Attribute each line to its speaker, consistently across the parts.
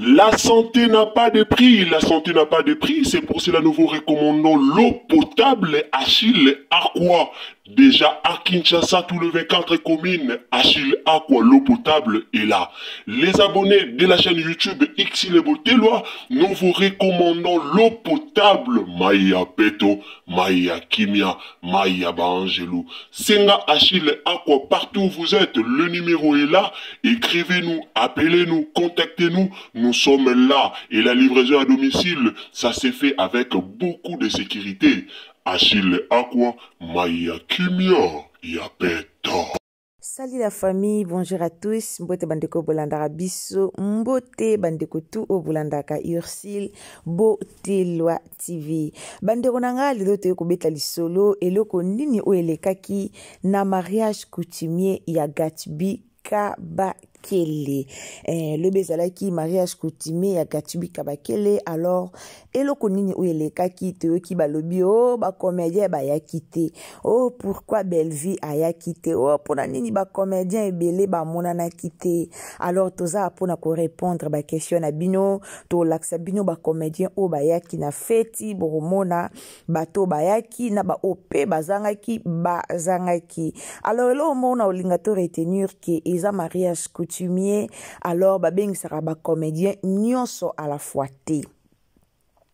Speaker 1: La santé n'a pas de prix, la santé n'a pas de prix, c'est pour cela nous vous recommandons l'eau potable Achille Aqua. Déjà à Kinshasa, tous les 24 communes, Achille Aqua, l'eau potable est là. Les abonnés de la chaîne YouTube Xile Botelwa, nous vous recommandons l'eau potable Maya Peto, Maya Kimia, Maya Bangelou. Senga Achille Aqua, partout où vous êtes, le numéro est là. Écrivez-nous, appelez-nous, contactez-nous. Nous sommes là. Et la livraison à domicile, ça s'est fait avec beaucoup de sécurité. Achille Aqua, Maya Kimia, Yapeto.
Speaker 2: Salut la famille, bonjour à tous. Mbote bandeko bolandaka biso, mbote bandeko tout o bolandaka Ursile Botelwa TV. Bandeko nanga lelo toye kobeta lisolo eloko nini o elekaki na mariage coutumier ya Gatsby Kabakele. Le bezalaki mariage coutumier ya Gatsby Kabakele. Alors eloko nini o elekaki toyo ki balobi o ba comédien ba ya quitté. Oh pourquoi Belleville a ya quitté. Oh pona nini ba comédien ebele ba monana quitté. Alors toza pona ko répondre ba question na bino to laksa bino ba comédien o ba ya ki na feti boromona bato ba ya ki na ba op bazangaki bazangaki. Alors elo mona olinga to retenir que eza mariage coutumier. Alors ba beng sera ba comédien nyonso à la fois té.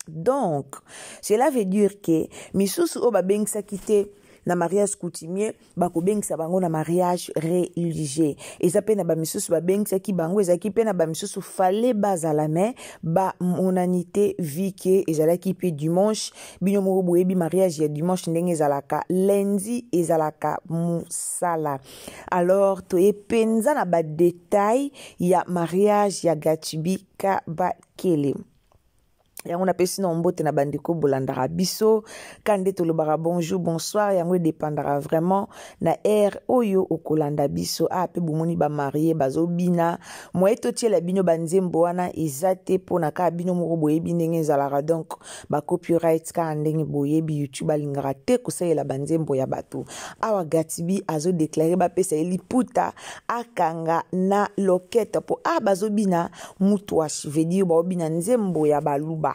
Speaker 2: Donc, cela veut dire que misusu o ba beng sa quitté na mariage coutumier bako beng sa bango na mariage religieux. Eza pe na ba misusu ba beng sa ki bango ezaki pe na ba misusu fallait bazalame ba monanité vi que ezalaki pe dimanche bino mo boyebi mariage ya dimanche ndenge ezalaka lundi ezalaka musala. Alors to epenza na ba détail ya mariage ya Gatsby Kabakele. Yango na pesi na mbote na bandeko bolandaka biso kande tolobaka bonjour bonsoir yango dépendra vraiment na air oyo okolanda biso pe bomoni ba marié bazobina moyeto tiela bino banzembo wana ezate pona ka bino moko boyebi ndenge ezalaka donc ba copyright ka ndenge boyebi YouTube alingaka te kosalela banzembo ya bato. Awa Gatsby azo déclarer ba pesa eliputa akanga na loquette po bazobina mutwashi veut dire babina nzembo ya baluba.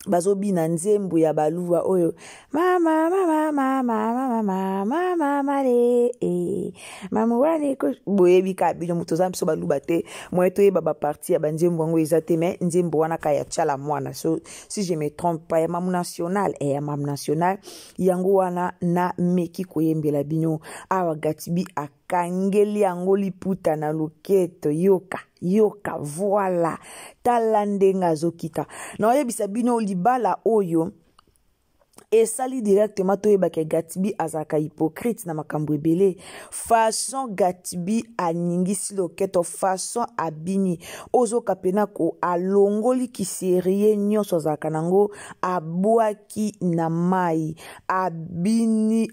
Speaker 2: Bazobina nzembo ya baluwa oyo mama mama mama mama mama mama le mama wane ko boyebi ka bino mutoza mso baluba te moyeto ye baba parti ya banzembo ngo ezate mais nzembo wana ka ya chala mwana. So si je me trompe pas ya mam national ya mam national yango wana na meki koyembela bino. Awa Gatsby akangeli yango liputa na loketo yoka voilà talandenga zokita na oyebisa bino libala oyo esali directement toyeba ke Gatsby azaka hypocrite na makambo ebele façon Gatsby aningisi loketo façon abini ozoka pena ko alongoli kiserie nyonso azaka nango abwaki na mai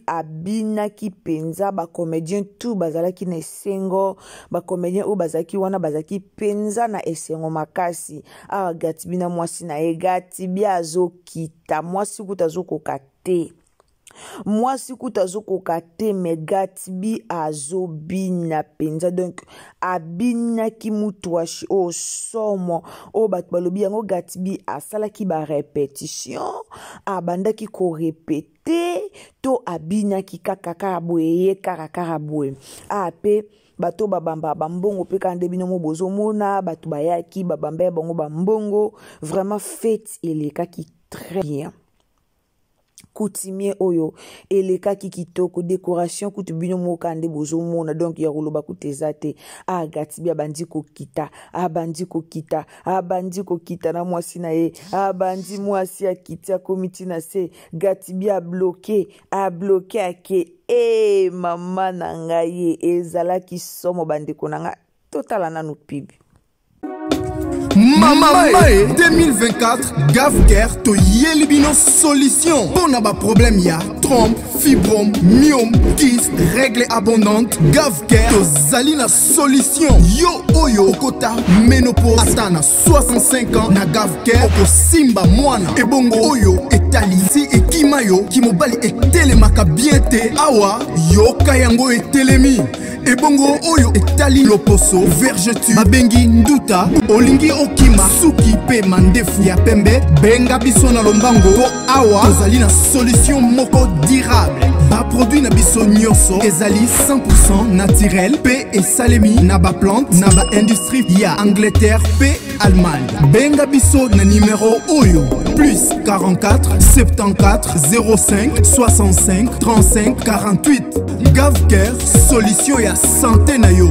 Speaker 2: abina ki penza ba comédien tout bazalaki na esengo ba comédien o bazaki wana bazaki penza na esengo makasi. Gatsby na mwasi na Gatsby azokita mwasi kutazokoka te mwasi kutazokoka te mais Gatsby azobina penza donc abinaki mutwashi o somo o bato balobi yango Gatsby asalaki ba répétition abandaki ko répéter to abinaki kakaka boye kakaka boye pe bato babamba bambongo pe kande bino mo bozomona bato bayaki babamba bango bambongo vraiment fête elekaki très bien. Coutumier oyo elekaki kitoko décoration kutu bino mo kande bozomona donc ya koloba kutezate Gatsby abandi kokita na mwasi na ye abandi mwasi akiti akomiti na se Gatsby a bloqué ake mama na ngai ezalaki somo bandeko nanga totala nanu pibi.
Speaker 3: Mama 2024 Gavker to Yelibino solution. Pour ba problème ya trompe, fibrome, myome, kyste, règle abondante. Gavker to Zalina solution. Yo oyo kota menopause atana 65 ans na Gavker oko simba mwana. Ebongo oyo etali si ekimayo kimobali etelemaka bien te awa yoka yango etelemi ebongo oyo etali loposo vergetu babengi nduta olingi okima suki pe mandefu ya pembe benga biso na lombango po awa tozali na solution moko durable baproduit na biso nyonso ezali 100% naturel pe esalemi na baplante na baindustrie ya Angleterre pe Allemagne benga biso na numero oyo plus 44 74 05 65 35 48 Gavker solution ya santé na yo.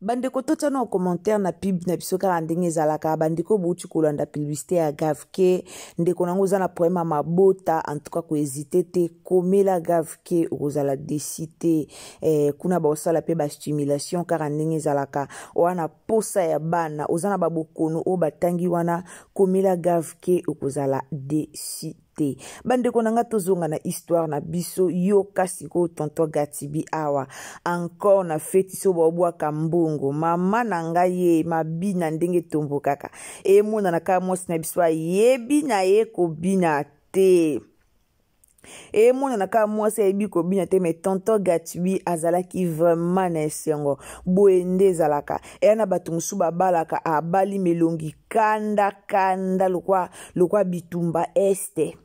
Speaker 2: Bandeko totana au commentaire na pub na biso kaka ndenge ezalaka bandeko bouti kolanda publicité ya Gavke ndeko nango za na problème mabota en tout cas ko hésiter te komela Gavke ozala décité kuna ba osala pe ba stimulation kaka ndenge ezalaka wana posa ya bana ozana babokono o batangi wana komela Gavke okozala décité. Bandeko nanga tozonga na histoire na biso yo kasiko tonton Gatibi awa encore na feti so bobwa kambongo mama nanga ye mabina ndenge tombo kaka e mona na ka mwasi na biso yebi na ye kobina te e mona na ka mwasi yebi kobina te mais tonton Gatibi azalaki vraiment na esengo boende zalaka e na batu musu babalaka abali melongi kanda kanda lokwa bitumba este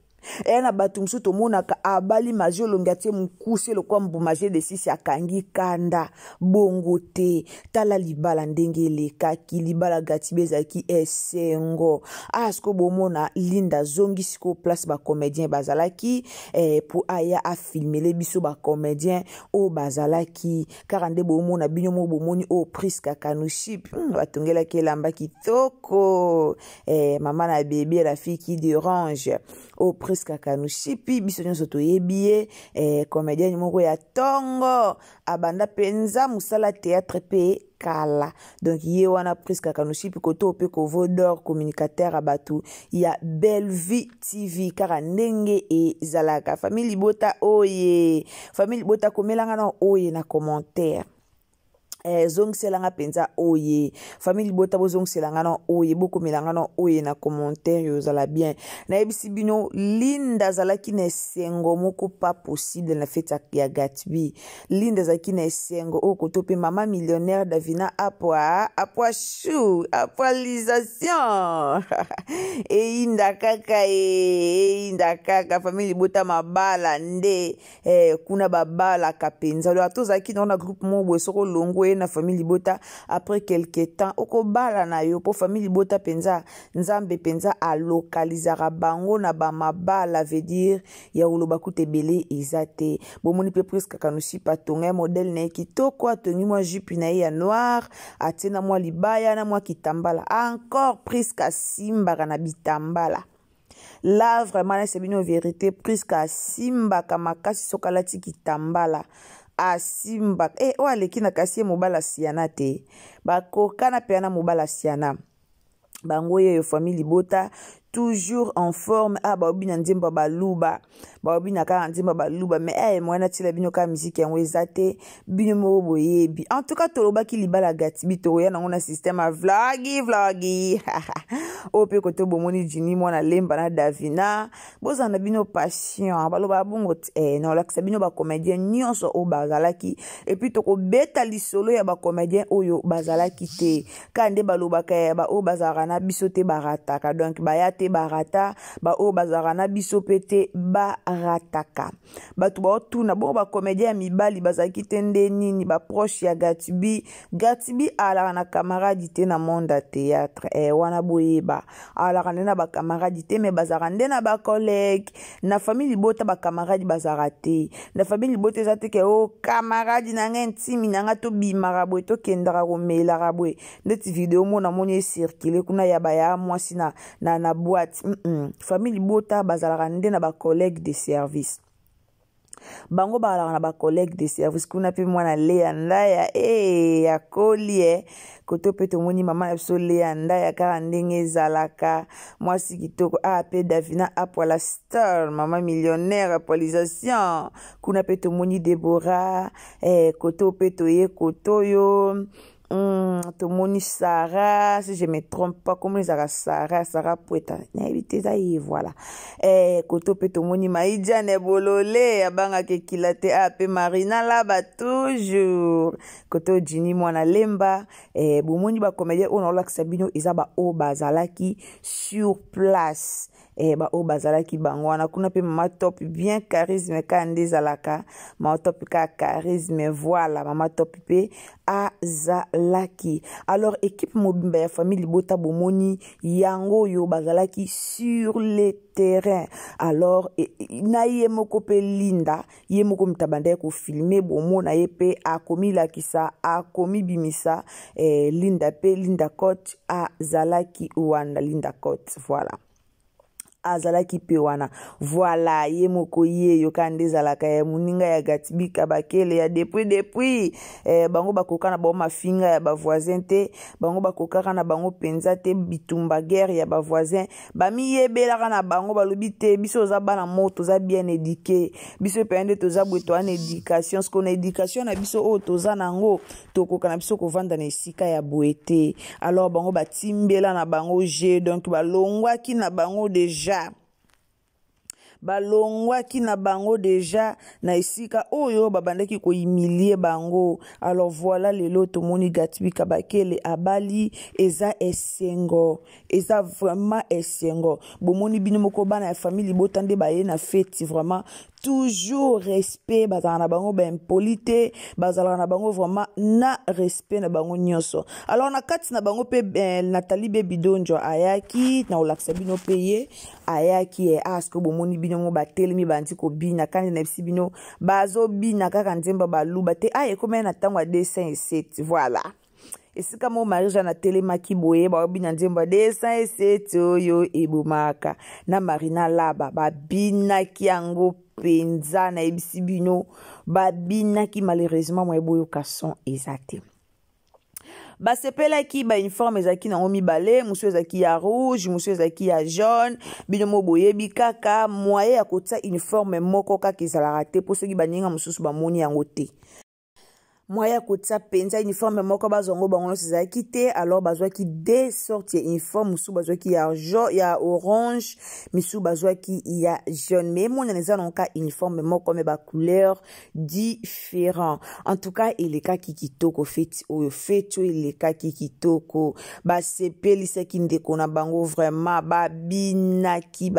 Speaker 2: na batu musu tomonaka abali majo longatie mukuse lokwa mbumaje de sisi akangi kanda bongo te tala libala ndenge elekaki libala Gatibi ezalaki esengo asko bomona linda zongi siko place ba comédien bazalaki pour aya a filmer biso ba comédien o bazalaki karande bomona bino mo bomoni o Priska Kanuship batongela ki lamba kitoko mama na bébé la fille qui dérange o Priska Kanuship biso nyonso toyebi comédien moko ya tongo abanda penza musala théâtre pe kala donc ye wana Priska Kanuship koto pe ko vodor communicateur abatu ya Bellevue TV kara ndenge ezalaka famille bota oye famille bota komelanga na oye na commentaire zong selanga penza oye famille bota bo zong selanga na oye boko melanga na oye na commentaire yo zala bien na ebisi bino linda zalaki na sengo moko pas possible na fête ya Gatibi linda zalaki na sengo o kotope mama millionnaire Davina apwa chou apwalisation inda kaka famille bota mabala nde kuna babala kapenza lo atozaki na groupe mo bo soko longo na famille bota après quelque temps okobala na yo po famille bota penza nzambe penza a localisera bango na ba mabala veut dire ya uloba kutebele ezate bomoni pe Priska Kanuship patonga modèle na kitoko atongi moi jupe na ya noir atena moi libaya na moi kitambala encore Priska simba na bitambala là vraiment c'est une vérité Priska simba kama kasi sokalati kitambala asimba waleki na kasi mobala siana te bakokana pe na mobala siana bango ye famille bota toujours en forme baobina nzemba baluba baobina ka nzemba baluba mais mwana tila bino ka musique yango ezate bino mo boyebi en tout cas tolobaki libala Gatibi to ya na système a vlogi o pe koto bomoni jini mwana lemba na Davina boza na bino passion baloba bongo na lakisa bino ba comédien nyonso o bazalaki et puis toko beta lisolo ya ba comédien oyo bazalaki te kande balobaka ya ba o bazarana biso te barataka donc bayate barata ba o bazarana biso pete barataka batu ba tuna bo ba comédien mibali bazaki tende nini ba proche ya Gatibi ala na camarade te na monde théâtre wana boyeba ala na ba camarade te me bazarande na ba collègue na famille bota ba camarade bazarate na famille bota ezate ke o camarade na ngentimi na to bimara boy to kendara ko mela rabwe ndeti vidéo mona moni circuler kuna ya ba ya mwasi na boîte famille bota bazarande na ba collègue de service bango bala na ba collègue de service kuna pe mwana Lea Ndaya ya kolie koto pe to moni mama na so Lea Ndaya ka ndenge zalaka mwasi kitoko pe Davina apwa la star mama millionnaire apwalisation kuna pe to moni Deborah koto pe to ye koto yo tomoni Sarah, si je me trompe pas, comment les Sarah Poueta, voilà. Koto pe tomoni Maïdia Nebolole, abanga ke kilate ape Marina là-bas toujours. Koto Jini Mwana Lemba, bomoni ba comédien on a sabino izaba o bazalaki sur place. Ba o bazalaki bango wana kuna pe mama top bien charisme kande zalaka mama top ka charisme voilà mama top pe azalaki. Alors équipe mobimba ya famille bota bomoni yango yo bazalaki sur le terrain. Alors na ye moko pe linda ye moko mtabande ko filmer bomona ye pe akomi lakisa akomi bimisa linda pe linda coach azalaki wana linda coach voilà. Azalaki pe wana voilà ye moko ye yo kande zalaka ya muninga ya Gatibi kabakele ya depuis bango bakoka na bango mafinga ya ba voisin te bango bakoka na bango penza te bitumba guerre ya ba voisin bami yebela na bango balobi te biso za bana moto za bien éduqué biso pende to za bweto en éducation ce qu'on éducation na biso o to za nango tokoka na biso ko vanda na esika ya boete. Alors bango batimbela na bango je donc balongwa ki na bango déjà balongwaki na bango déjà na esika oyo babandaki ko humilier bango. Alors voilà lelo tomoni Gatibi kabakele abali eza esengo eza vraiment esengo bomoni bino moko bana ya famille botande baye na fête vraiment toujours respect bazala na bango ba impolite bazala na bango vraiment na respect na bango nyonso. Alors na kati na bango pe Nathalie Bebidonjo ayaki na olakisa bino peye ayaki asko bomoni bino mo batelemi bandi ko bina kandi na bino bazo bina kaka nzemba baluba te aye komena na tango 207 voilà. Esika mo Marie-Jean na telemaki boye ba bina nzemba 207 oyo ebomaka na Marina laba babina kiango penza na ebisi bino babina ki malheureusement mo eboyo kason ezate. Basepela ki ba uniforme ezaki na ngomi balé musu ezaki ya rouge musu ezaki ya jaune bino mo boye bikaka moye ya kotsa uniforme moko kaka ezalaka te po soki baninga mususu bamoni yango te. Moya kotsa penza uniforme moko bazongo bango no sezaki te. Alors bazwaki des sortes uniforme musu bazwaki ya orange misu bazwaki ya jaune mais mon neza nonka uniforme moko me ba couleur différent. En tout cas il est ka kitoko feti oyo feti il est ka kitoko ba sepeli seki ndeko na bango vraiment babinaki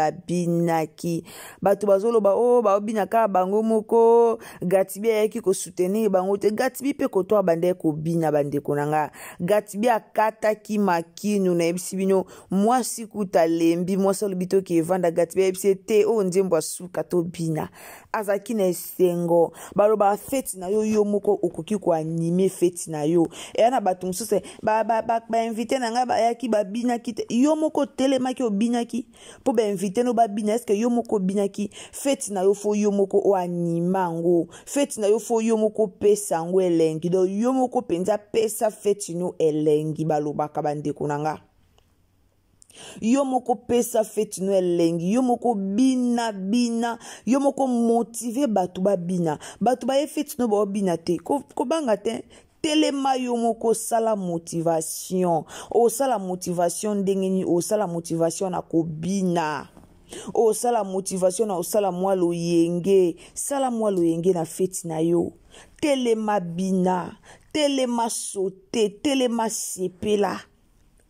Speaker 2: bato bazolo ba o ba binaka bango moko Gatibi yaki ko soutenir bango te Gatibi pe koto bande ko bina bande konanga Gatibi akata ki makinu na ebisi bino mwasi kuta lembi mwasi lobito ki vanda Gatibi ebisi te o nzembo suka to bina azaki na esengo baloba feti na yo moko okoki ko anime feti na yo na bato msuse ba invité na nga ba yaki ba bina ki yo moko telemaki o bina ki po ba invité no ba bina est-ce que yo moko bina ki feti na yo fo yo moko o animango feti na yo fo yo moko pesa ngo elengi do yo moko penza pesa feti no elengi balobaka bandeko nanga yo moko pesa feti no elengi yo moko bina yo moko motiver batu ba bina batu ba feti no ba bina te ko banga te telema yo moko sala motivation o sala motivation ndengeni o sala motivation na ko bina o sala motivation na o sala mwa loyenge sala mwa loyenge na feti na yo telema bina telema sote telema sepela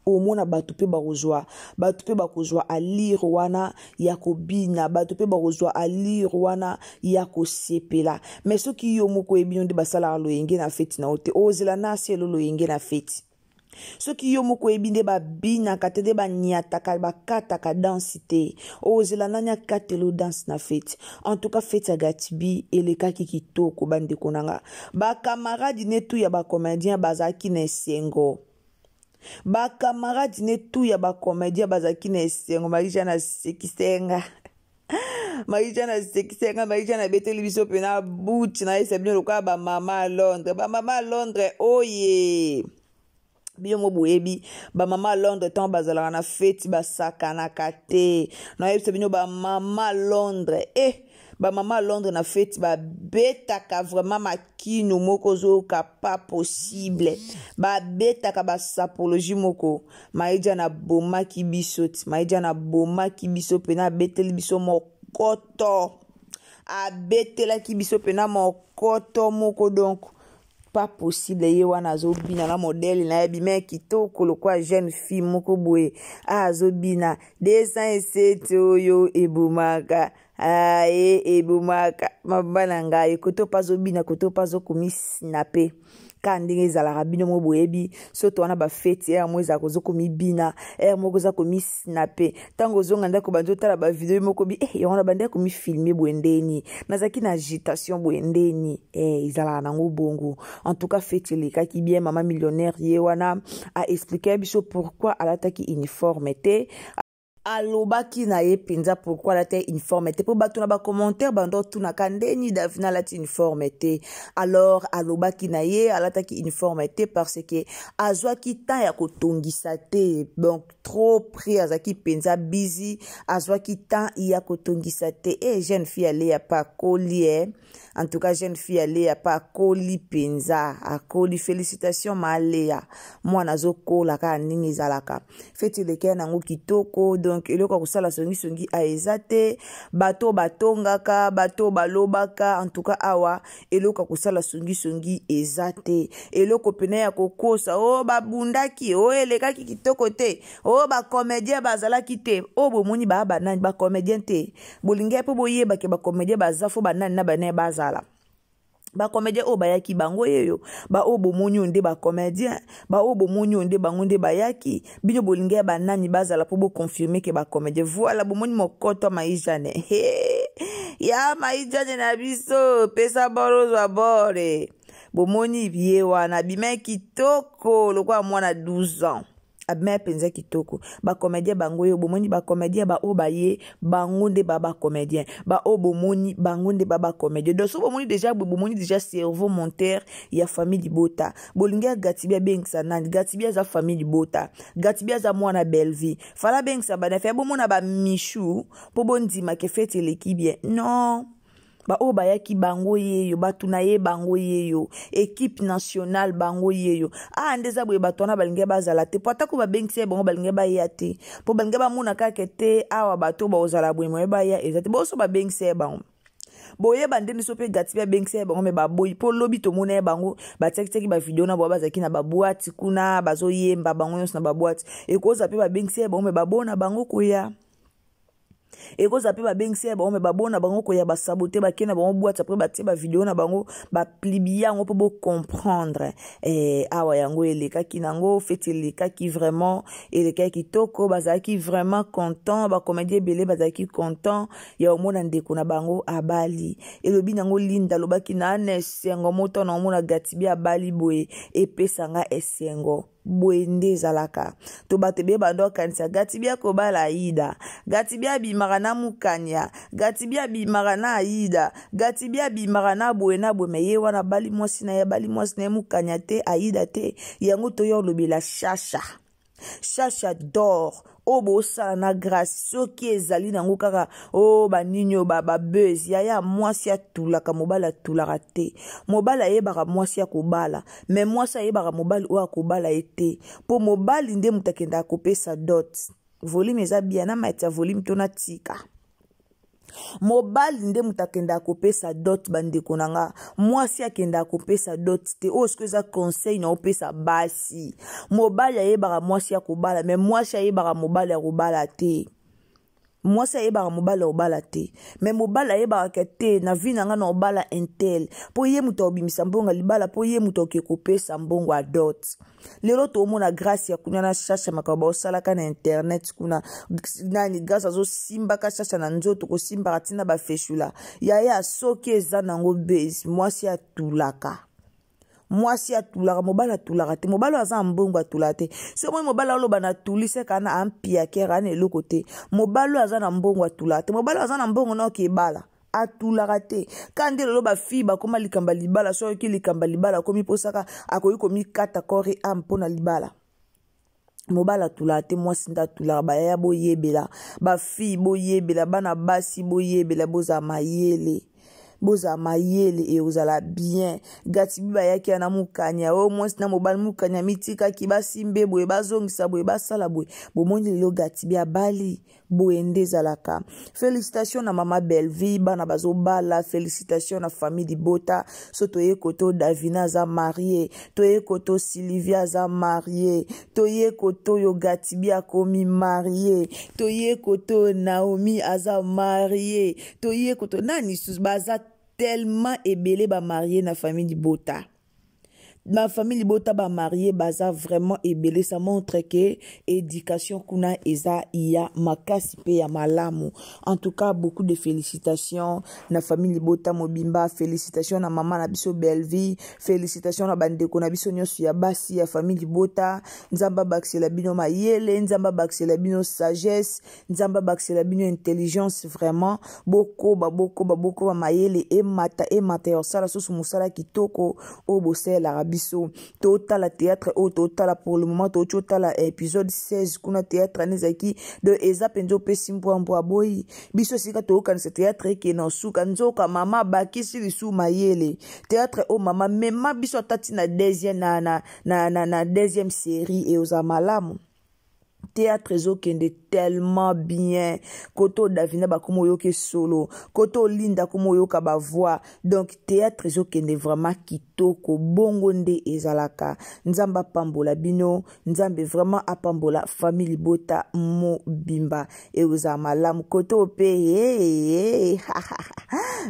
Speaker 2: omona batu pe bakozwa alire wana ya kobina batu pe bakozwa alire wana ya kosepela mais soki yo moko ebino nde basala loyenge na feti na ote ozela na selo loyenge na feti soki yo moko ebinde babina katede banyataka bakataka densité ozela nanya katelo danse na feti. En tout cas feti ya Gatibi elekaki kitoko bandeko nanga ba camarade netu ya ba comédien bazaki na esengo ba camarade netu ya ba comédien bazaki na esengo Marie-Jean na sekisenga Marie-Jean na sekisenga Marie-Jean na beteli biso pena buti na esebino loka ba mama Londres oye biyo mo boyebi ba mama Londres tant bazala na feti ba sakana kate na yebise bino ba mama Londres ba mama Londres na fête ba betaka vraiment makino moko zoka pas possible ba betaka ba sapologie moko maïja na boma ki bisoti maïja na boma ki biso pena beteli biso mokoto a betela ki biso pena mokoto moko donc pas possible ye wana zobina na modèle na bimé kitoko lokwa jeune fille moko boye azobina 207 oyo ebumaka ebumaka mabana ngai koto pazobina koto pazokomi snape kandenge ezalaka bino mo boyebi soto wana bafeti mo ezala kozokomi bina moko eza komi snape ntango ozonga ndako bandi otala bavideo moko bi yango na bandi akomi filme boye ndeni nazalaki na agitation boye ndeni ezalaka nango bongo en tout cas feti elekaki bien mama millionnaire ye wana a expliqué biso pourquoi alataki uniforme te alobaki na ye penza pourquoi la te uniforme te po bato na ba commentaire bando tuna kandeni davina la te uniforme te alors alobaki na ye alataki uniforme te parce que azwaki temps ya kotongisa te donc trop pris azaki penza busy azwaki temps ya kotongisa te jeune fille ale ya pa koli en tout cas jeune fille ale ya pa koli penza akoli félicitations malea mwana zokola ka ndingi zalaka feti leke nango kitoko donc eloko kusala songi a ezate bato batongaka bato balobaka en tout cas awa eloko kusala songi ezate eloko pene ya kokosa babundaki elekaki kitoko te ba comédien bazalaki te bomoni ba nani ba comédien te bolingi pe boyeba ke ba comédien bazafo banani na bana bazala ba comédien bayaki bango yeyo ba bomoni onde ba comédien ba bomoni onde bango nde bayaki bino bolingi ba nani bazala po bo confirmer ke ba comédien voilà bomoni mokoto maijane ya maijane na biso pesa borozo abore bomoni biye wana bime kitoko lokwa mwana 12 ans abime penza kitoko ba comédien bango yo bomoni ba comédien ba baye bango nde ba comédien ba bomoni bango nde ba comédien donc so bomoni déjà cerveau monteur ya famille Libota bolinga Gatibia bengsa nani Gatibia za famille Libota Gatibia za mwana Belleville fala bengsa bana fa bomona ba Michou po bondima ke fete l'équipe non ba bayaki bango yeyo batuna ye bango yeyo équipe nationale bango yeyo ndeza boye batona balinge bazala te pota ko ba bengse bango balinge ba yate po balinge ba muna kake te awa bato ba ozala boye mo ba ya ezate bo so ba bengse bango boye bandeni so pe Gatibia bengse bango me ba boy po lobi to mona bango ba teki ba video na bo bazaki na ba boîte kuna bazo yemba bango nyos na ba boîte e ko za pe ba bengse bango me ba bona bango koya ekoza pe babengisi bango me babona bango koya basabote bakena bango boîte après batie ba vidéo na bango ba plibia ngo po bo comprendre awa yango elekaki nango fete elekaki vraiment elekaki kitoko bazaki vraiment content ba comédien belé bazaki content ya omona ndeko na bango abali elobi nango Linda lobaki na esengo moto na omona Gatibia abali boye epesanga esengo boende zalaka to batebe bando kanisa Gatibia ko bala Aida Gatibia bimaka na mukanya Gatibia bimaka na Aida Gatibia bimaka na boena bomeye wana bali mwasi na mukanya te Aida te yango to yo lobela chacha d'or bosa na grâce soki ezali nango kaka baninyo ba buzz ya mwasi atulaka mobala tulaka te mobala yebaka mwasi akobala mais mwasi yebaka mobali o akobala ete po mobali nde mutakenda akopesa dot volume eza bien na maita volume tona tika mobali nde mutakenda akopesa dot bandeko nanga mwasi akenda akopesa dot te osko eza conseil na opesa basi mobali ayebaka mwasi akobala mais mwasi ayebaka mobali akobala te mwasi ayebaka mobali akobala te mais mobali ayebaka te na vie nanga na obala intel po ye muto obimisa mbongo libala po ye muto okekopesa mbongo a dot lelo to omona grâce ya kunya na chacha makaba osalaka na internet kuna nani grâce azo simbaka chacha na nzoto ko simbaka tina ba feshula ya soki eza nango base mwasi atulaka mwasi atulaka mobali atulaka te mobali aza mbongo atulaka te so moi mobali aloba na tulise kana ampia kera na eloko te mobali aza na mbongo atulaka te mobali aza na mbongo na okebala atulaka te kandi lelo bafi bakoma likamba libala soki likamba libala komi posaka akoyi komi kata kore mpona libala mobala tula te mwasi nda tula baya boyebela bafi boyebela bana basi boyebela boza mayele boza mayele e ozala bien gatibi bayaki na mukanya o mwasi na mobali mukanya mitika ki basimbe boye bazongisa boye basala boye bomoni lelo gatibi abali boende zalaka. Félicitations na mama Belleville bana bazo bala, félicitations na famille di Bota, so toye koto Davina za marié, toye koto Sylvia za marié, toye koto yo gatibi akomi marié, toye koto Naomi aza marié, toye koto nani sus baza tellement ebele ba marié na famille di Bota. Ma famille Bota ba marié baza vraiment ebele, ça montre que éducation kuna eza iya makasi pe ya malamu. En tout cas beaucoup de félicitations na famille Bota mobimba, félicitations na maman na biso Belleville, félicitations na bandeko na biso nyonso ya basi ya famille Bota. Nzamba baksela bino mayele, nzamba baksela bino sagesse, nzamba baksela bino intelligence, vraiment boko ba mayele e mata ya sala susu musala kitoko o bosela biso total théâtre au total pour le moment total épisode 16 kuna théâtre anezaki de eza penzo pesimbo mbo boy biso sika to kan ce théâtre ke na suka nzoka mama bakisi lisu mayele théâtre o mama mema biso tati na deuxième na deuxième série et aux amalamu théâtre zo kende tellement bien koto Davina bakomo yoke solo koto Linda komo yoka ba voix donc théâtre zo kende vraiment kitoko bongo nde ezalaka nzamba pambola bino nzambe vraiment apambola famille Bota mobimba e uza malamu koto pe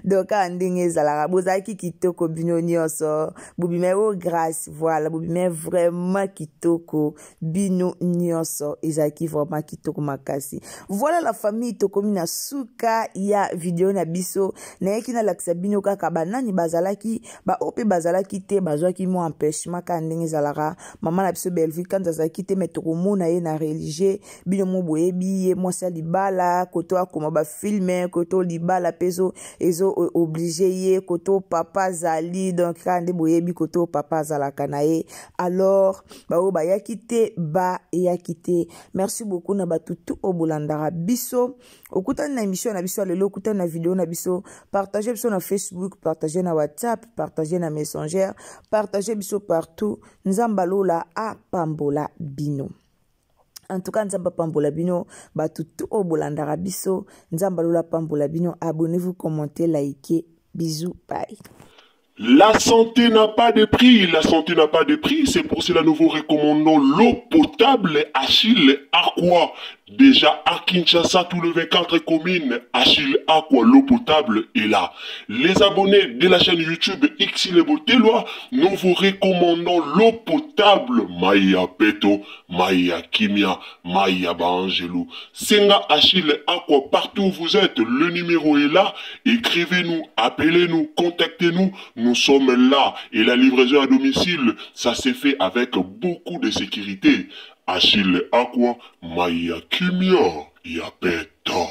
Speaker 2: donc andinge ezalaka bozaki kitoko bino nyonso bobime o grâce voilà bobime vraiment kitoko bino nyonso ezaki vraiment kitoko makasi. Voilà la famille tokomi na suka ya video na biso na yeki na lakisa bino kaka banani bazalaki ba ope bazalaki te bazwaki mo empêchement ka ndenge zalaka mama na biso Belleville quand azalaki te metomona ye na religieux bino mo boyebi ye mwasa libala koto akoma ba filmer koto libala peso ezo obligé ye koto papa zali donc kande boyebi koto papa zalaka na ye alors ba o ba yakite ba yakite. Merci beaucoup na batutu obulandara biso okutani na émission na biso lelo okutani na vidéo na biso partagez biso na Facebook, partagez na WhatsApp, partagez na Messenger, partagez biso partout. Nzamba lola a pambola bino. En tout cas nzamba pambola bino batutu obulandara biso nzamba lola pambola bino. Abonnez-vous, commentez, likez. Bisous, bye.
Speaker 1: La santé n'a pas de prix, la santé n'a pas de prix, c'est pour cela nous vous recommandons l'eau potable Achille Aqua. Déjà à Kinshasa, tout le 24 communes, Achille Aqua, l'eau potable est là. Les abonnés de la chaîne YouTube Xile Boteloa, nous vous recommandons l'eau potable Maya Peto, Maya Kimia, Maya Bangelou. Senga Achille Aqua, partout où vous êtes, le numéro est là. Écrivez-nous, appelez-nous, contactez-nous. Nous sommes là et la livraison à domicile, ça s'est fait avec beaucoup de sécurité. Achille Aqua, Maya Kimia, Yapeto.